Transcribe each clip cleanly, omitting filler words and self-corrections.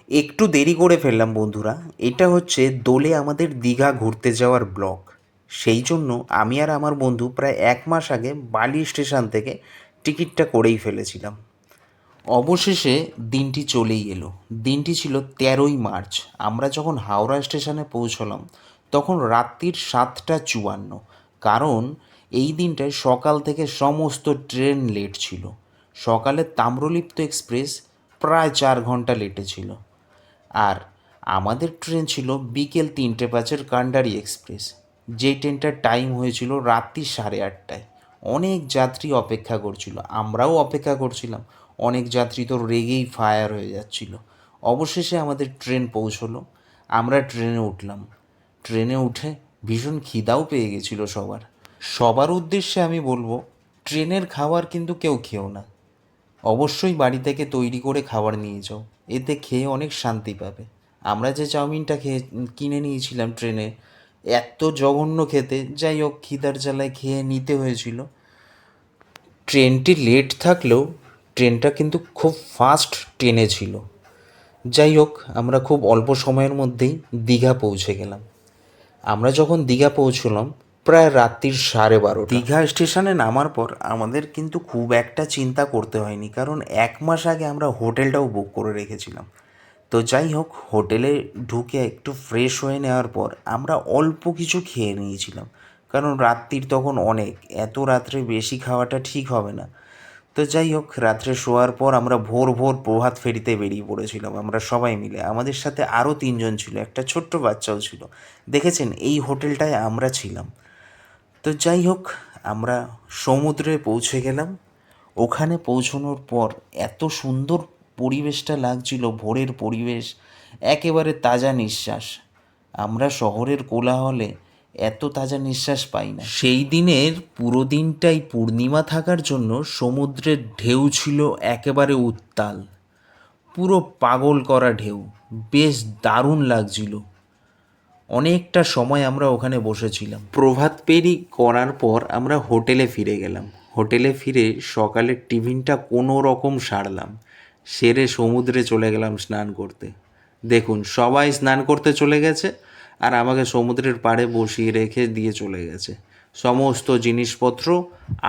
একটু দেরি করে ফেললাম বন্ধুরা। এটা হচ্ছে দোলে আমাদের দীঘা ঘুরতে যাওয়ার ব্লগ। সেই জন্য আমি আর আমার বন্ধু প্রায় 1 মাস আগে বালি স্টেশন থেকে টিকিটটা করেই ফেলেছিলাম। অবশেষে দিনটি চলেই এলো। দিনটি ছিল 13ই মার্চ। আমরা যখন হাওড়া স্টেশনে পৌঁছলাম তখন রাত্রির 7টা 54। কারণ এই দিনটায় সকাল থেকে সমস্ত ট্রেন লেট ছিল। সকালে তাম্রলিপ্ত এক্সপ্রেস প্রায় 4 ঘন্টা লেটে ছিল। আর আমাদের ট্রেন ছিল বিকেল 3টে 5-এর কান্ডারি এক্সপ্রেস, যেই ট্রেনটার টাইম হয়েছিল রাত্রি 8:30টায়। অনেক যাত্রী অপেক্ষা করছিল, আমরাও অপেক্ষা করছিলাম। অনেক যাত্রী তো রেগেই ফায়ার হয়ে যাচ্ছিল। অবশেষে আমাদের ট্রেন পৌঁছলো। আমরা ট্রেনে উঠলাম। ট্রেনে উঠে ভীষণ খিদাও পেয়ে গেছিল সবার। সবার উদ্দেশ্যে আমি বলবো, ট্রেনের খাবার কিন্তু কেউ খেও না। অবশ্যই বাড়ি থেকে তৈরি করে খাবার নিয়ে যাও, এতে খেয়ে অনেক শান্তি পাবে। আমরা যে চাউমিনটা কিনে নিয়েছিলাম ট্রেনে, এত জঘন্য খেতে। যাই হোক, খিদার জ্বালায় খেয়ে নিতে হয়েছিল। ট্রেনটি লেট থাকলেও ট্রেনটা কিন্তু খুব ফাস্ট ট্রেনে ছিল। যাই হোক, আমরা খুব অল্প সময়ের মধ্যেই দীঘা পৌঁছে গেলাম। আমরা যখন দীঘা পৌঁছলাম প্রায় রাত্রির 12:30। দীঘা স্টেশনে নামার পর আমাদের কিন্তু খুব একটা চিন্তা করতে হয়নি, কারণ 1 মাস আগে আমরা হোটেলটাও বুক করে রেখেছিলাম। তো যাই হোক, হোটেলে ঢুকে একটু ফ্রেশ হয়ে নেওয়ার পর আমরা অল্প কিছু খেয়ে নিয়েছিলাম, কারণ রাত্রির তখন অনেক, এত রাত্রে বেশি খাওয়াটা ঠিক হবে না। তো যাই হোক, রাত্রে শোয়ার পর আমরা ভোর ভোর প্রভাত ফেরিতে বেরিয়ে পড়েছিলাম আমরা সবাই মিলে। আমাদের সাথে আরও 3জন ছিল, একটা ছোট্ট বাচ্চাও ছিল। দেখেছেন, এই হোটেলটায় আমরা ছিলাম। তো যাই হোক, আমরা সমুদ্রে পৌঁছে গেলাম। ওখানে পৌঁছানোর পর এত সুন্দর পরিবেশটা লাগছিল, ভোরের পরিবেশ, একেবারে তাজা নিঃশ্বাস। আমরা শহরের কোলাহলে এত তাজা নিঃশ্বাস পাই না। সেই দিনের পুরো দিনটাই পূর্ণিমা থাকার জন্য সমুদ্রের ঢেউ ছিল একেবারে উত্তাল, পুরো পাগল করা ঢেউ। বেশ দারুণ লাগছিল। অনেকটা সময় আমরা ওখানে বসেছিলাম। প্রভাত পেরি করার পর আমরা হোটেলে ফিরে গেলাম। হোটেলে ফিরে সকালের টিফিনটা কোনো রকম সারলাম, সেরে সমুদ্রে চলে গেলাম স্নান করতে। দেখুন, সবাই স্নান করতে চলে গেছে আর আমাকে সমুদ্রের পাড়ে বসিয়ে রেখে দিয়ে চলে গেছে। সমস্ত জিনিসপত্র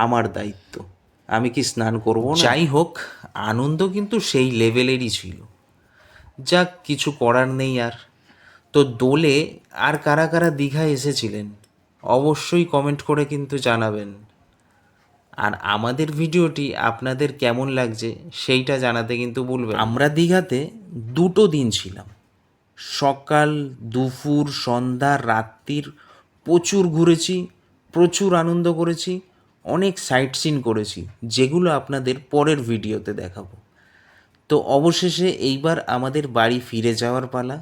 আমার দায়িত্ব, আমি কি স্নান করব না? যাই হোক, আনন্দ কিন্তু সেই লেভেলেরই ছিল। যাক, কিছু করার নেই আর। তো দোলে আর কারা কারা দীঘায় এসেছিলেন অবশ্যই কমেন্ট করে কিন্তু জানাবেন। আর আমাদের ভিডিওটি আপনাদের কেমন লাগছে সেইটা জানাতে কিন্তু ভুলবেন। আমরা দীঘাতে 2 দিন ছিলাম। সকাল, দুপুর, সন্ধ্যা, রাত্রির প্রচুর ঘুরেছি, প্রচুর আনন্দ করেছি, অনেক সাইট সিন করেছি, যেগুলো আপনাদের পরের ভিডিওতে দেখাবো। তো অবশেষে এইবার আমাদের বাড়ি ফিরে যাওয়ার পালা।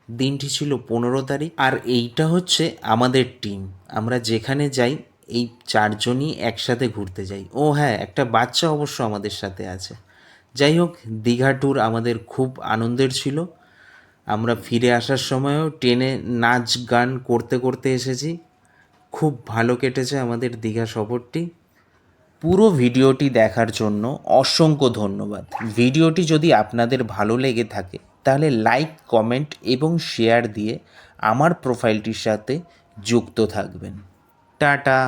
দিনটি ছিল 15 তারিখ, আর এইটা হচ্ছে আমাদের টিম। আমরা যেখানে যাই এই 4জনই একসাথে ঘুরতে যাই। ও হ্যাঁ, একটা বাচ্চা অবশ্য আমাদের সাথে আছে। যাই হোক, দীঘা ট্যুর আমাদের খুব আনন্দের ছিল। আমরা ফিরে আসার সময়ও ট্রেনে নাচ গান করতে করতে এসেছি। খুব ভালো কেটেছে আমাদের দীঘা সফরটি। পুরো ভিডিওটি দেখার জন্য অসংখ্য ধন্যবাদ। ভিডিওটি যদি আপনাদের ভালো লেগে থাকে তাহলে লাইক, কমেন্ট এবং শেয়ার দিয়ে আমার প্রোফাইলটির সাথে যুক্ত থাকবেন। টাটা।